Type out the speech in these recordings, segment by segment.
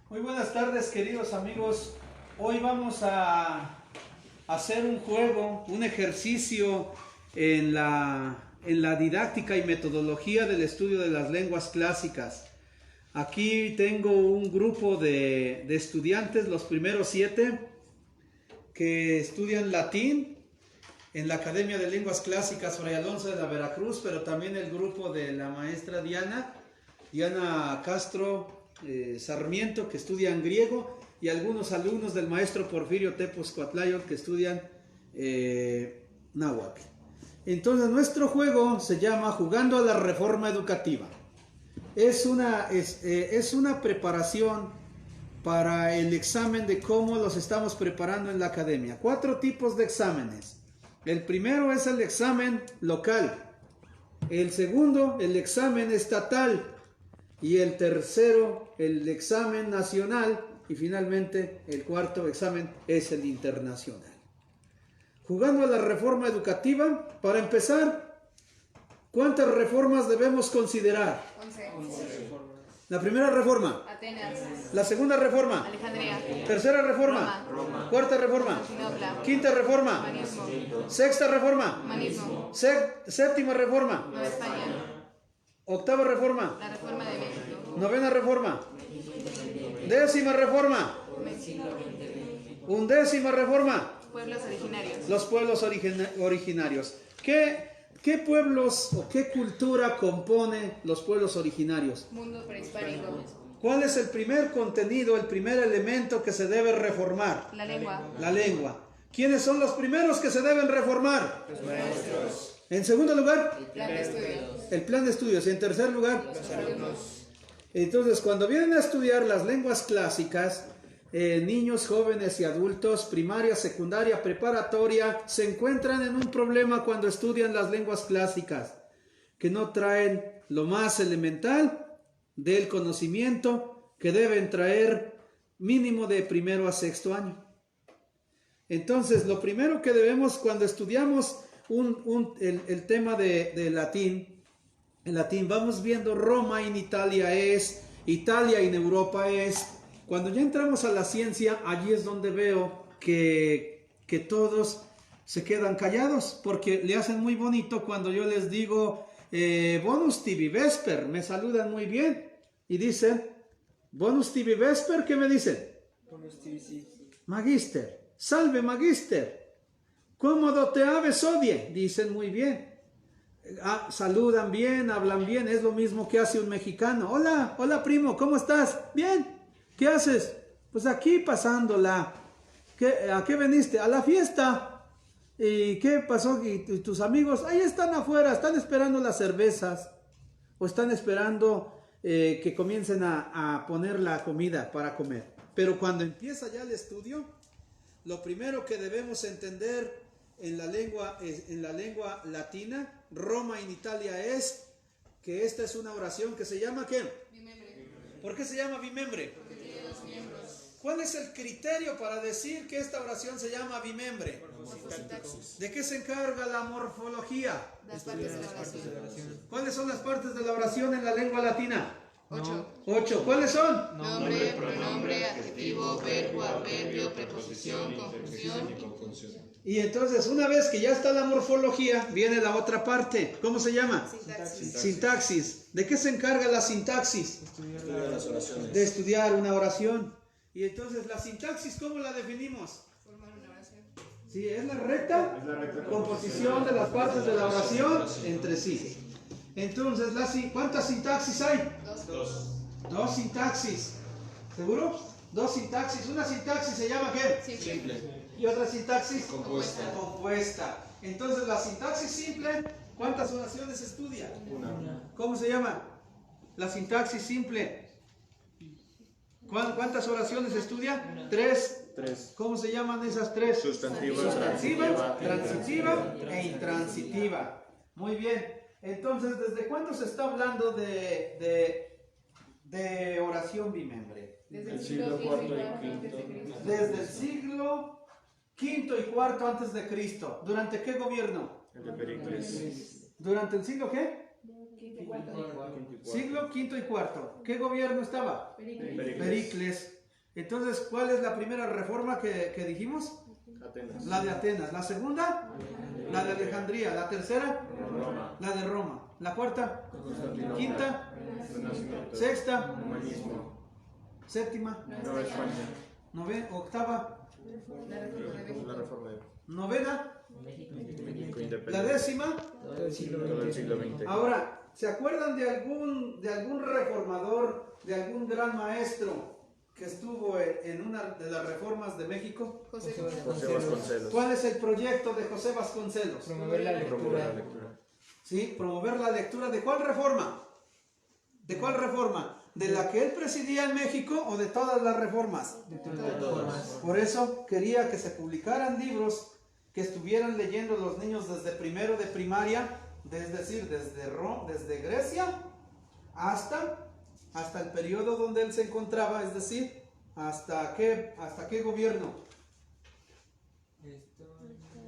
Muy buenas tardes, queridos amigos. Hoy vamos a hacer un juego, un ejercicio en la didáctica y metodología del estudio de las lenguas clásicas. Aquí tengo un grupo de estudiantes, los primeros 7, que estudian latín en la Academia de Lenguas Clásicas Fray Alonso de la Veracruz, pero también el grupo de la maestra Diana Castro Sarmiento, que estudian griego, y algunos alumnos del maestro Porfirio Tepos Coatlayo, que estudian náhuatl. Entonces nuestro juego se llama Jugando a la Reforma Educativa. Es una preparación para el examen de cómo los estamos preparando en la academia. 4 tipos de exámenes. El primero es el examen local. El segundo, el examen estatal. Y el tercero, el examen nacional. Y finalmente, el cuarto examen es el internacional. Jugando a la reforma educativa, para empezar, ¿cuántas reformas debemos considerar? 11. La primera reforma. Atenas. La segunda reforma. Alejandría. Tercera reforma. Roma. Cuarta reforma. Constantinopla. Quinta reforma. Humanismo. Sexta reforma. Humanismo. Séptima reforma. Nueva España. Octava reforma. La Reforma de México. Novena reforma. Décima reforma. Undécima reforma. Pueblos originarios. Los pueblos originarios. ¿Qué pueblos o qué cultura compone los pueblos originarios? Mundo prehispánico. ¿Cuál es el primer contenido, el primer elemento que se debe reformar? La lengua. La lengua. ¿Quiénes son los primeros que se deben reformar? Los maestros. En segundo lugar, El plan de estudios. el plan de estudios. Y en tercer lugar, Los alumnos. entonces cuando vienen a estudiar las lenguas clásicas, niños, jóvenes y adultos, primaria, secundaria, preparatoria, se encuentran en un problema cuando estudian las lenguas clásicas, que no traen lo más elemental del conocimiento que deben traer mínimo de primero a sexto año. Entonces, lo primero que debemos cuando estudiamos el tema de latín, en latín vamos viendo Roma en Italia es, Italia en Europa es. Cuando ya entramos a la ciencia, allí es donde veo que todos se quedan callados, porque le hacen muy bonito cuando yo les digo bonus tibi vesper, me saludan muy bien y dicen bonus tibi vesper, ¿qué me dicen? Bonus tibi sì. Magister, salve magister, cómodo te aves odie, dicen muy bien. Saludan bien, hablan bien, es lo mismo que hace un mexicano. Hola primo, ¿cómo estás? Bien. ¿Qué haces? Pues aquí pasándola. ¿A qué veniste? A la fiesta. ¿Y qué pasó? ¿Y tus amigos? Ahí están afuera, están esperando las cervezas. O están esperando que comiencen a poner la comida para comer. Pero cuando empieza ya el estudio, lo primero que debemos entender en la lengua latina, Roma en Italia es que esta es una oración que se llama ¿qué? Bimembre. ¿Por qué se llama bimembre? Porque tiene 2 miembros. ¿Cuál es el criterio para decir que esta oración se llama bimembre? Morfosintaxis. ¿De qué se encarga la morfología? Las partes de la oración. ¿Cuáles son las partes de la oración en la lengua latina? 8. 8. ¿Cuáles son? Nombre, pronombre, adjetivo, verbo, adverbio, preposición, conjunción. Y entonces, una vez que ya está la morfología, viene la otra parte. ¿Cómo se llama? Sintaxis. Sintaxis. ¿De qué se encarga la sintaxis? Estudiar las oraciones. De estudiar una oración. Y entonces, la sintaxis, ¿cómo la definimos? Formar una oración. Sí, es la recta composición de las partes de la oración entre sí. Entonces, ¿cuántas sintaxis hay? 2. 2 sintaxis. ¿Seguro? 2 sintaxis. Una sintaxis se llama ¿qué? Simple. Y otra sintaxis Compuesta. compuesta. Entonces, la sintaxis simple, ¿cuántas oraciones estudia? Una. ¿Cómo se llama? La sintaxis simple. ¿Cuántas oraciones estudia? 3. 3. ¿Cómo se llaman esas 3? Sustantiva, Sustantiva, transitiva e intransitiva. Muy bien. Entonces, ¿desde cuándo se está hablando de oración bimembre? Desde El siglo IV y V. Desde el siglo V y IV antes de Cristo. ¿Durante qué gobierno? El de Pericles. ¿Durante el siglo qué? Siglo V y IV. ¿Qué gobierno estaba? Pericles. Pericles. Entonces, ¿cuál es la primera reforma que dijimos? Atenas. La de Atenas. La segunda, la de Alejandría. La tercera, Roma. la de Roma. La cuarta, Constantinopla. quinta, Renacimiento. sexta, Humanismo. séptima, Nueva España. octava, La Reforma de México. La Reforma de novena, México. la Independencia. décima. Todo el siglo XX. Ahora, ¿se acuerdan de algún reformador, de algún gran maestro que estuvo en una de las reformas de México? José José Vasconcelos. ¿Cuál es el proyecto de José Vasconcelos? Promover la Promover la lectura. lectura. ¿Sí? Promover la lectura. ¿De cuál reforma? ¿De cuál reforma? ¿De la que él presidía en México o de todas las reformas? De todas. Por eso quería que se publicaran libros que estuvieran leyendo los niños desde primero de primaria, es decir, desde Grecia hasta el periodo donde él se encontraba, es decir, hasta qué gobierno.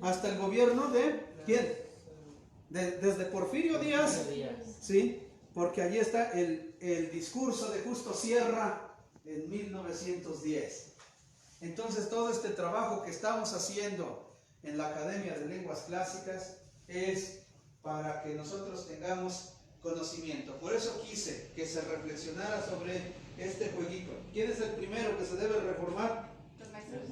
Hasta el gobierno de ¿quién? Desde Porfirio Díaz, sí, porque allí está el discurso de Justo Sierra en 1910. Entonces todo este trabajo que estamos haciendo en la Academia de Lenguas Clásicas es para que nosotros tengamos conocimiento. Por eso quise que se reflexionara sobre este jueguito. ¿Quién es el primero que se debe reformar? Los maestros.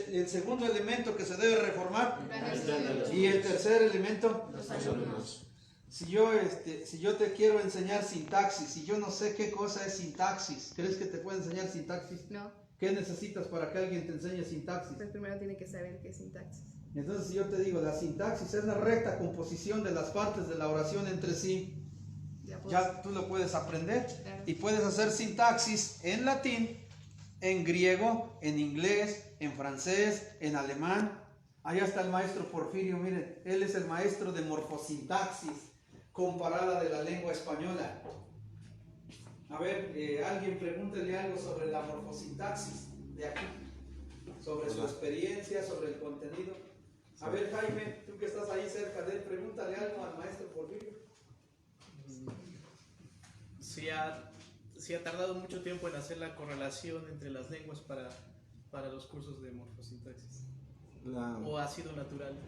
El segundo elemento que se debe reformar. Planes. Y el tercer elemento. Los alumnos. Si yo te quiero enseñar sintaxis y yo no sé qué cosa es sintaxis, ¿crees que te puedo enseñar sintaxis? No, ¿Qué necesitas para que alguien te enseñe sintaxis? pues primero tiene que saber qué es sintaxis. Entonces, si yo te digo, la sintaxis es la recta composición de las partes de la oración entre sí, ya tú lo puedes aprender y puedes hacer sintaxis en latín, en griego, en inglés, en francés, en alemán. Allá está el maestro Porfirio, miren, él es el maestro de morfosintaxis comparada de la lengua española. A ver, alguien pregúntele algo sobre la morfosintaxis de aquí, sobre su experiencia, sobre el contenido. A ver, Jaime, tú que estás ahí cerca de él, pregúntale algo al maestro Porfirio. Sí ha tardado mucho tiempo en hacer la correlación entre las lenguas para los cursos de morfosintaxis. ¿O ha sido natural?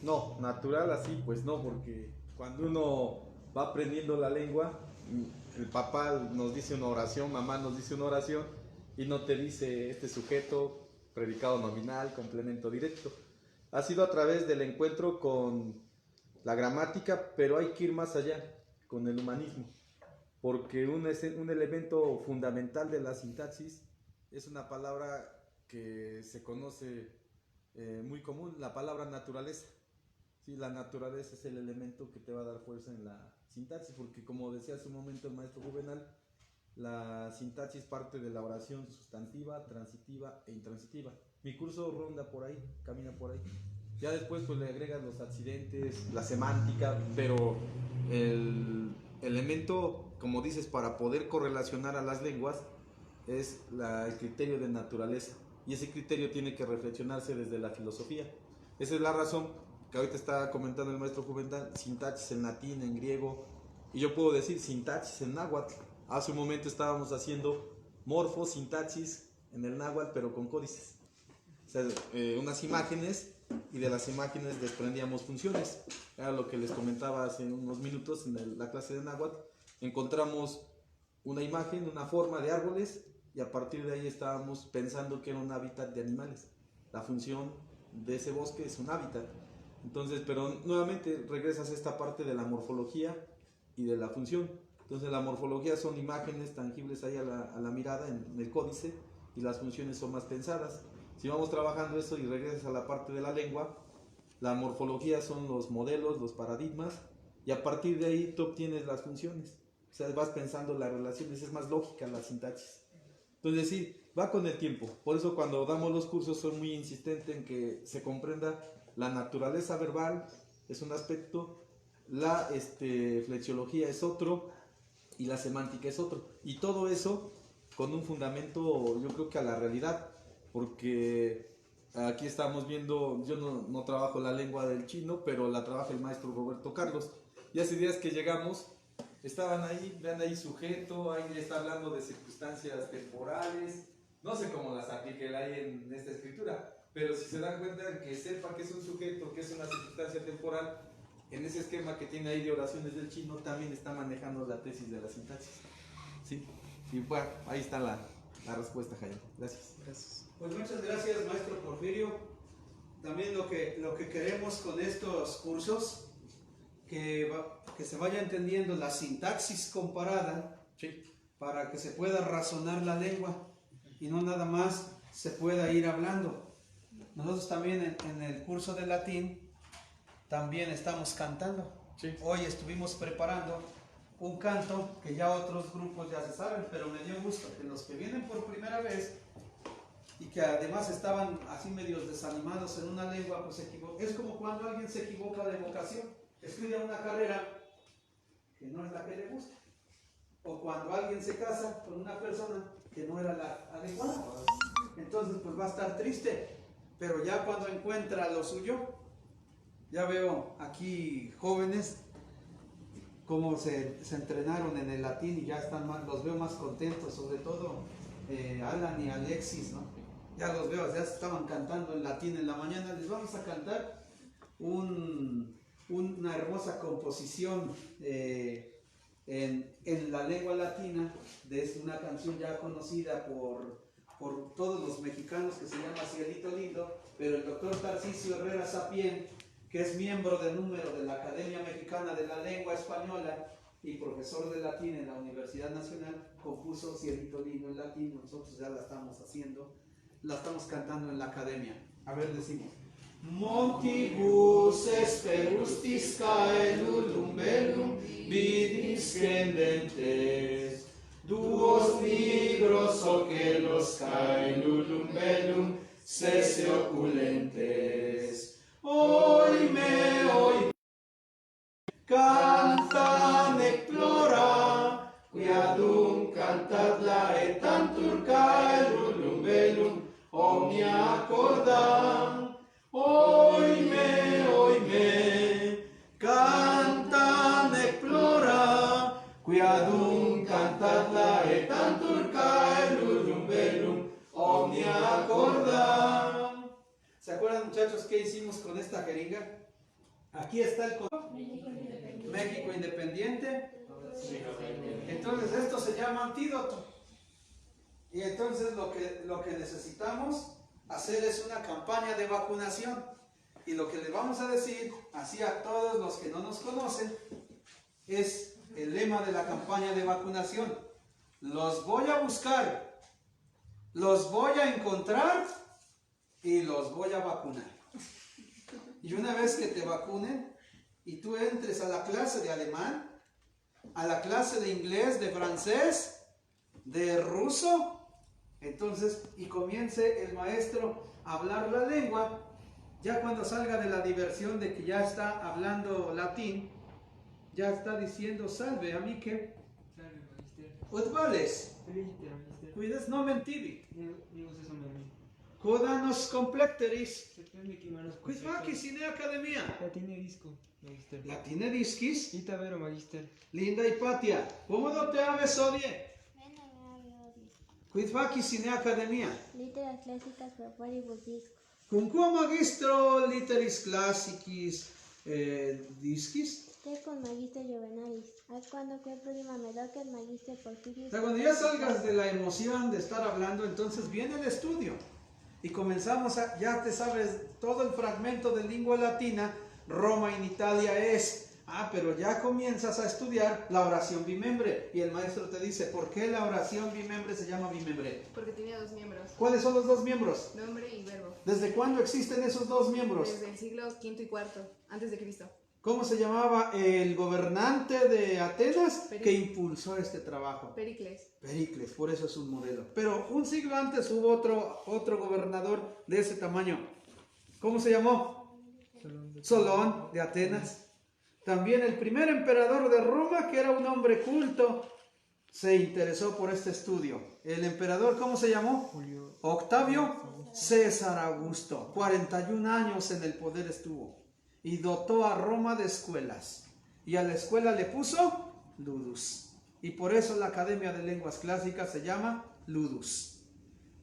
No, natural así, pues no, porque cuando uno va aprendiendo la lengua, el papá nos dice una oración, mamá nos dice una oración y no te dice este sujeto, predicado nominal, complemento directo. Ha sido a través del encuentro con la gramática, pero hay que ir más allá, con el humanismo, porque un elemento fundamental de la sintaxis es una palabra que se conoce muy común, la palabra naturaleza. Sí, la naturaleza es el elemento que te va a dar fuerza en la sintaxis, porque como decía hace un momento el maestro Juvenal, la sintaxis parte de la oración sustantiva, transitiva e intransitiva. Mi curso ronda por ahí, camina por ahí. Ya después pues le agregas los accidentes, la semántica, pero el elemento, como dices, para poder correlacionar a las lenguas es el criterio de naturaleza. Y ese criterio tiene que reflexionarse desde la filosofía. Esa es la razón que ahorita está comentando el maestro Juvenal, sintaxis en latín, en griego, y yo puedo decir sintaxis en náhuatl. Hace un momento estábamos haciendo morfosintaxis en el náhuatl, pero con códices. O sea, unas imágenes, y de las imágenes desprendíamos funciones. Era lo que les comentaba hace unos minutos en la clase de náhuatl. Encontramos una imagen, una forma de árboles, y a partir de ahí estábamos pensando que era un hábitat de animales. La función de ese bosque es un hábitat. Entonces, pero nuevamente regresas a esta parte de la morfología y de la función. Entonces la morfología son imágenes tangibles ahí a la mirada en el códice, y las funciones son más pensadas. Si vamos trabajando eso y regresas a la parte de la lengua, la morfología son los modelos, los paradigmas, y a partir de ahí tú obtienes las funciones. O sea, vas pensando las relaciones, es más lógica la sintaxis. Entonces sí, va con el tiempo. Por eso cuando damos los cursos soy muy insistente en que se comprenda la naturaleza verbal, es un aspecto, la flexiología es otro, y la semántica es otro. Y todo eso con un fundamento, yo creo que a la realidad, porque aquí estamos viendo, yo no trabajo la lengua del chino, pero la trabaja el maestro Roberto Carlos. Y hace días que llegamos, estaban ahí, vean ahí sujeto, ahí está hablando de circunstancias temporales, No sé cómo las aplique él ahí en esta escritura, pero si se dan cuenta que sepa que es un sujeto, que es una circunstancia temporal, en ese esquema que tiene ahí de oraciones del chino también está manejando la tesis de la sintaxis. Sí, y bueno, ahí está la respuesta, Jaime. Gracias. Gracias. Pues muchas gracias, maestro Porfirio. También lo que queremos con estos cursos, que se vaya entendiendo la sintaxis comparada, Sí. para que se pueda razonar la lengua y no nada más se pueda ir hablando. Nosotros también en el curso de latín también estamos cantando. Sí. Hoy estuvimos preparando un canto que ya otros grupos ya se saben, pero me dio gusto que los que vienen por primera vez y que además estaban así medios desanimados en una lengua, pues se equivocan. Es como cuando alguien se equivoca de vocación, estudia una carrera que no es la que le gusta, o cuando alguien se casa con una persona que no era la adecuada. Entonces pues va a estar triste, pero ya cuando encuentra lo suyo, ya veo aquí jóvenes cómo se entrenaron en el latín y ya están más, los veo más contentos, sobre todo Alan y Alexis, ¿no? Ya los veo, ya estaban cantando en latín en la mañana. Les vamos a cantar una hermosa composición en la lengua latina, de una canción ya conocida por todos los mexicanos, que se llama Cielito Lindo, pero el doctor Tarcisio Herrera Sapien, que es miembro de número de la Academia Mexicana de la Lengua Española y profesor de latín en la Universidad Nacional, compuso Cielito Lindo en latín. Nosotros ya la estamos haciendo, la estamos cantando en la academia. A ver, decimos: Montibus esperustis caelum bellum vidis scendentes, duos nigros ocelos caelum bellum sese oculentes. Oime, cantan explora, quiadum cantat laetantur caelum bellum omnia cordam. Oime, cantan explora, quiadum cantat laetantur caelum bellum omnia cordam. ¿Se acuerdan, muchachos, qué hicimos con esta jeringa? Aquí está el México Independiente. Entonces esto se llama antídoto. Y entonces lo que necesitamos hacer es una campaña de vacunación. Y lo que le vamos a decir, así a todos los que no nos conocen, es el lema de la campaña de vacunación: los voy a buscar, los voy a encontrar y los voy a vacunar. Y una vez que te vacunen y tú entres a la clase de alemán, a la clase de inglés, de francés, de ruso, entonces, y comience el maestro a hablar la lengua, ya cuando salga de la diversión de que ya está hablando latín, ya está diciendo: salve, amiche, Salve, magister. ut vales, Felicite, magister. cuides nomen tibi, Dios es hombre mío. codanos complecteris, Se prende que manos quid facis in academia, Latine disco, magister. latine discis, Ita vero, magister. linda Hipatia, pomodo te aves odie, quid facis in academia, Literas clásicas proporibus disco. cum quo magistro literis classicis discis. Te con magister juvenalis. Ad cuando que prima me docet magister Porfirio. O sea, cuando ya salgas de la emoción de estar hablando, entonces viene el estudio y comenzamos ya te sabes todo el fragmento de lengua latina. Roma in Italia es, pero ya comienzas a estudiar la oración bimembre y el maestro te dice: ¿por qué la oración bimembre se llama bimembre? Porque tenía dos miembros, ¿Cuáles son los dos miembros? nombre y verbo, ¿Desde cuándo existen esos dos miembros? desde el siglo V y IV antes de Cristo. ¿Cómo se llamaba el gobernante de Atenas que Pericles. impulsó este trabajo? Pericles. Pericles, por eso es un modelo. Pero un siglo antes hubo otro gobernador de ese tamaño. ¿Cómo se llamó? Solón de Atenas. También el primer emperador de Roma, que era un hombre culto, se interesó por este estudio. El emperador, ¿cómo se llamó? Julio. Octavio César Augusto. 41 años en el poder estuvo. Y dotó a Roma de escuelas. Y a la escuela le puso Ludus. Y por eso la Academia de Lenguas Clásicas se llama Ludus.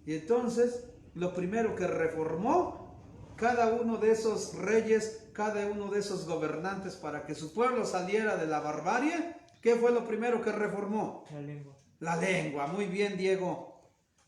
Y entonces, lo primero que reformó, cada uno de esos reyes, cada uno de esos gobernantes, para que su pueblo saliera de la barbarie, ¿qué fue lo primero que reformó? La lengua. La lengua. Muy bien, Diego.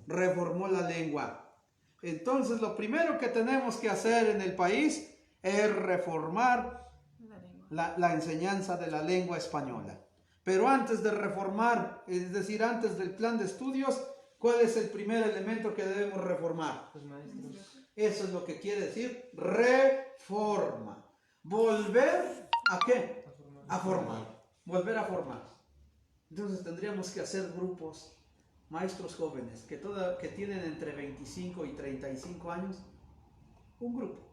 Reformó la lengua. Entonces, lo primero que tenemos que hacer en el país es reformar La lengua. la enseñanza de la lengua española. Pero antes de reformar, es decir, antes del plan de estudios, ¿cuál es el primer elemento que debemos reformar? Los maestros. Eso es lo que quiere decir reforma. Volver ¿a qué? A formar. Volver a formar. Entonces tendríamos que hacer grupos, maestros jóvenes, que tienen entre 25 y 35 años, un grupo.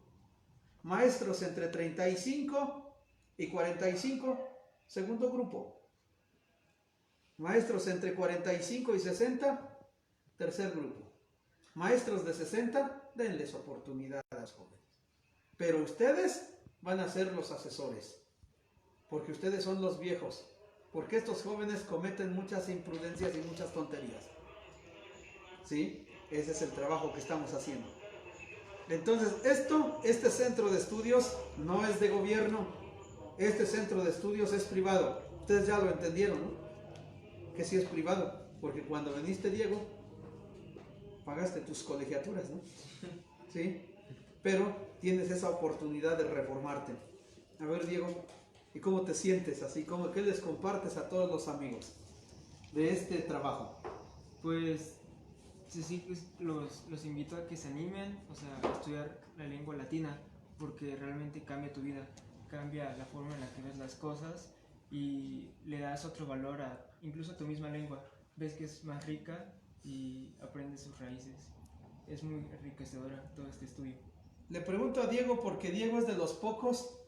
Maestros entre 35 y 45, segundo grupo. Maestros entre 45 y 60, tercer grupo. Maestros de 60, denles oportunidad a los jóvenes. Pero ustedes van a ser los asesores, porque ustedes son los viejos, porque estos jóvenes cometen muchas imprudencias y muchas tonterías. ¿Sí? Ese es el trabajo que estamos haciendo. Entonces, este centro de estudios no es de gobierno, este centro de estudios es privado. Ustedes ya lo entendieron, ¿no? Que sí es privado, porque cuando viniste, Diego, pagaste tus colegiaturas, ¿no? Sí, pero tienes esa oportunidad de reformarte. A ver, Diego, ¿y cómo te sientes así? ¿Qué les compartes a todos los amigos de este trabajo? Pues sí, pues, los invito a que se animen, o sea, a estudiar la lengua latina, porque realmente cambia tu vida, cambia la forma en la que ves las cosas y le das otro valor incluso a tu misma lengua. Ves que es más rica y aprendes sus raíces. Es muy enriquecedora todo este estudio. Le pregunto a Diego porque Diego es de los pocos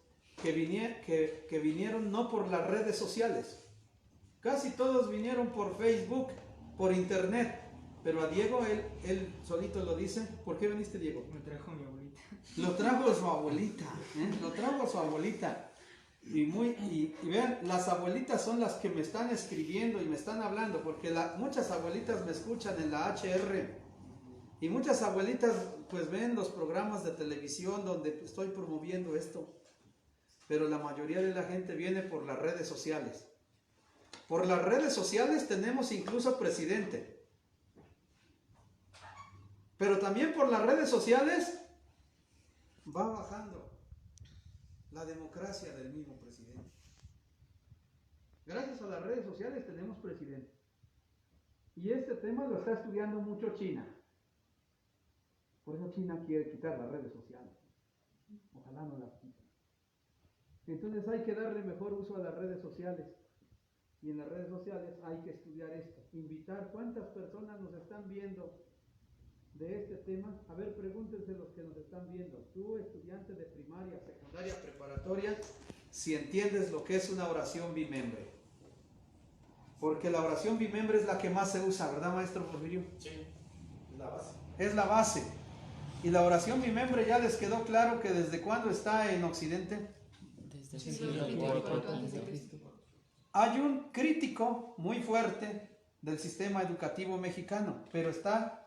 que vinieron no por las redes sociales. Casi todos vinieron por Facebook, por internet. Pero a Diego, él solito lo dice. ¿Por qué viniste, Diego? Me trajo mi abuelita. Lo trajo su abuelita, lo trajo su abuelita. Y vean, las abuelitas son las que me están escribiendo y me están hablando, porque muchas abuelitas me escuchan en la HR y muchas abuelitas pues ven los programas de televisión donde estoy promoviendo esto, pero la mayoría de la gente viene por las redes sociales. Por las redes sociales tenemos incluso presidente, pero también por las redes sociales va bajando la democracia del mismo presidente. Gracias a las redes sociales tenemos presidente. Y este tema lo está estudiando mucho China. Por eso China quiere quitar las redes sociales. Ojalá no las quiten. Entonces hay que darle mejor uso a las redes sociales. Y en las redes sociales hay que estudiar esto. Invitar cuántas personas nos están viendo de este tema. A ver, pregúntense los que nos están viendo. Tú, estudiante de primaria, secundaria, preparatoria, si entiendes lo que es una oración bimembre. Porque la oración bimembre es la que más se usa, ¿verdad, maestro Porfirio? Sí, es la base. Es la base. Y la oración bimembre ya les quedó claro que desde cuándo está en Occidente. Desde el siglo IV antes de Cristo. Hay un crítico muy fuerte del sistema educativo mexicano, pero está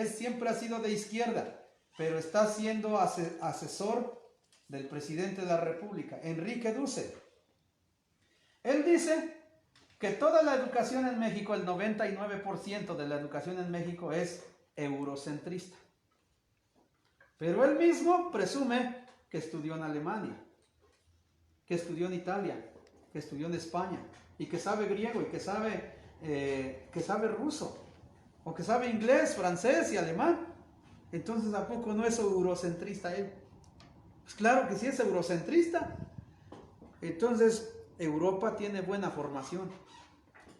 siempre ha sido de izquierda, pero está siendo asesor del presidente de la República, Enrique Dussel. Él dice que toda la educación en México, el 99% de la educación en México es eurocentrista. Pero él mismo presume que estudió en Alemania, que estudió en Italia, que estudió en España, y que sabe griego, y que sabe ruso, o que sabe inglés, francés y alemán. Entonces, ¿a poco no es eurocentrista él? Pues claro que sí es eurocentrista. Entonces, Europa tiene buena formación.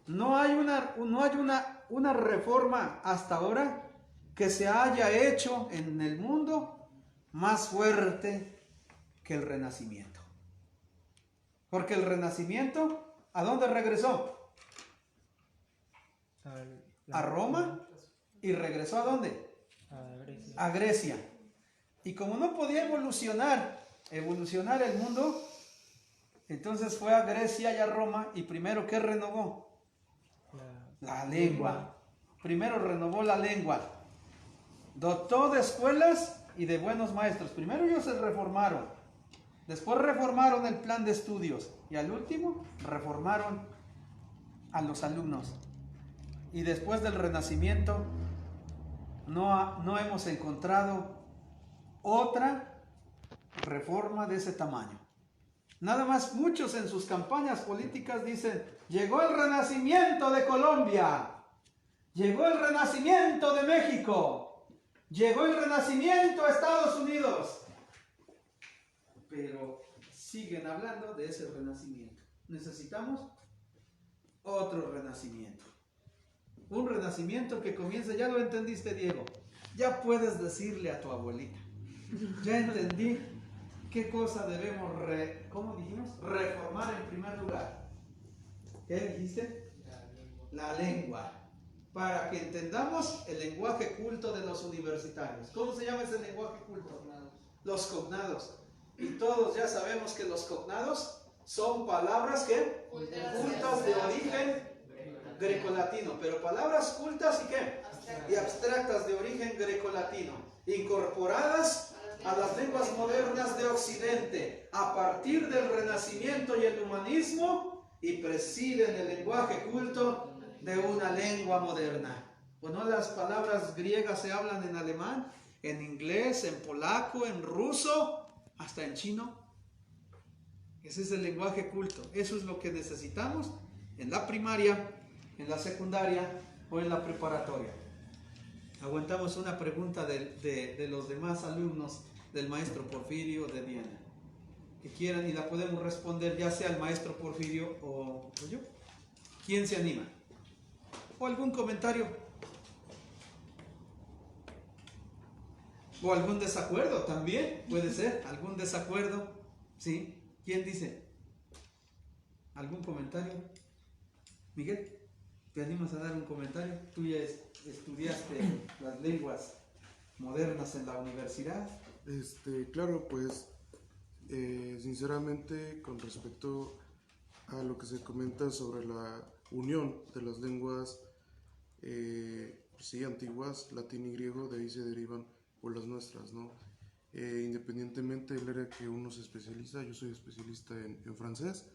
No hay una reforma hasta ahora que se haya hecho en el mundo más fuerte que el Renacimiento. Porque el Renacimiento, ¿a dónde regresó? A Roma. ¿Y regresó a dónde? A Grecia. Y como no podía evolucionar el mundo, entonces fue a Grecia y a Roma, y primero, ¿qué renovó? La lengua. Primero renovó la lengua. dotó de escuelas y de buenos maestros. Primero ellos se reformaron, después reformaron el plan de estudios y al último reformaron a los alumnos. Y después del Renacimiento no hemos encontrado otra reforma de ese tamaño. Nada más muchos en sus campañas políticas dicen: llegó el renacimiento de Colombia, llegó el renacimiento de México, llegó el renacimiento a Estados Unidos. Pero siguen hablando de ese renacimiento. Necesitamos otro renacimiento. Un renacimiento que comience, ya lo entendiste, Diego. Ya puedes decirle a tu abuelita: ya entendí qué cosa debemos, ¿cómo dijimos? Reformar en primer lugar. ¿Qué dijiste? La lengua. Para que entendamos el lenguaje culto de los universitarios. ¿Cómo se llama ese lenguaje culto? Los cognados. Y todos ya sabemos que los cognados son palabras que cultas de origen grecolatino, pero palabras cultas y qué? Y abstractas de origen grecolatino, incorporadas a las lenguas modernas de Occidente a partir del Renacimiento y el humanismo, y presiden el lenguaje culto de una lengua moderna. Bueno, las palabras griegas se hablan en alemán, en inglés, en polaco, en ruso, hasta en chino. Ese es el lenguaje culto. Eso es lo que necesitamos en la primaria, en la secundaria o en la preparatoria. Aguantamos una pregunta de los demás alumnos del maestro Porfirio de Diana, que quieran, y la podemos responder ya sea el maestro Porfirio o yo. ¿Quién se anima? ¿O algún comentario? ¿O algún desacuerdo también? Puede ser, algún desacuerdo. ¿Sí? ¿Quién dice? ¿Algún comentario? Miguel, ¿te animas a dar un comentario? Tú ya estudiaste las lenguas modernas en la universidad. Claro, pues sinceramente, con respecto a lo que se comenta sobre la unión de las lenguas antiguas, latín y griego, de ahí se derivan por las nuestras, ¿no? Independientemente del área que uno se especializa, yo soy especialista en francés,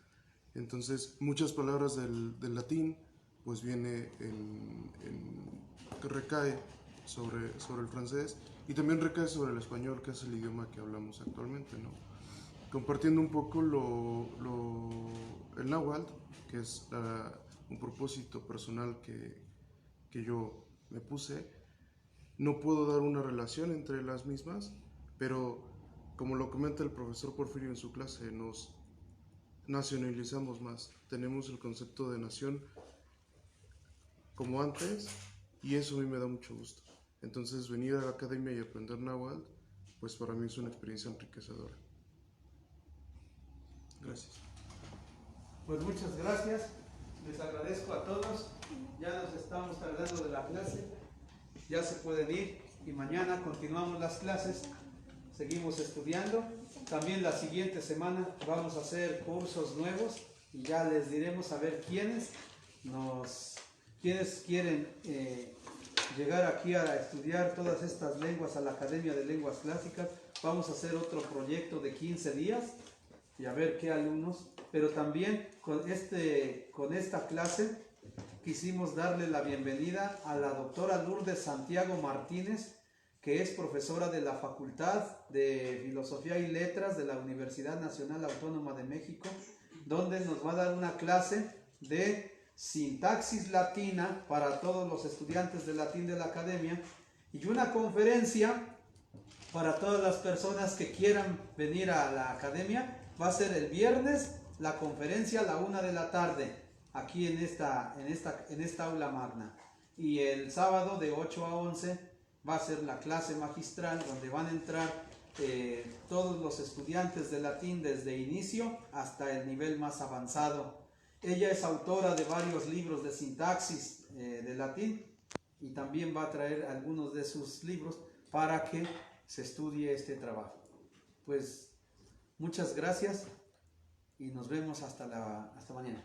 entonces muchas palabras del latín pues que recae sobre el francés, y también recae sobre el español, que es el idioma que hablamos actualmente, ¿no? Compartiendo un poco el náhuatl, que es un propósito personal que yo me puse. No puedo dar una relación entre las mismas, pero como lo comenta el profesor Porfirio en su clase, nos nacionalizamos más, tenemos el concepto de nación como antes, y eso a mí me da mucho gusto. Entonces venir a la academia y aprender náhuatl, pues para mí es una experiencia enriquecedora. Gracias. Pues muchas gracias, les agradezco a todos. Ya nos estamos tardando de la clase, ya se pueden ir, y mañana continuamos las clases, seguimos estudiando. También la siguiente semana vamos a hacer cursos nuevos y ya les diremos a ver quiénes quieren llegar aquí a estudiar todas estas lenguas a la Academia de Lenguas Clásicas. Vamos a hacer otro proyecto de 15 días y a ver qué alumnos, pero también con esta clase quisimos darle la bienvenida a la doctora Lourdes Santiago Martínez, que es profesora de la Facultad de Filosofía y Letras de la Universidad Nacional Autónoma de México, donde nos va a dar una clase de sintaxis latina para todos los estudiantes de latín de la academia, y una conferencia para todas las personas que quieran venir a la academia. Va a ser el viernes la conferencia a la 1 de la tarde, aquí en esta aula magna, y el sábado de 8 a 11 va a ser la clase magistral, donde van a entrar todos los estudiantes de latín desde inicio hasta el nivel más avanzado. Ella es autora de varios libros de sintaxis de latín, y también va a traer algunos de sus libros para que se estudie este trabajo. Pues muchas gracias y nos vemos hasta mañana.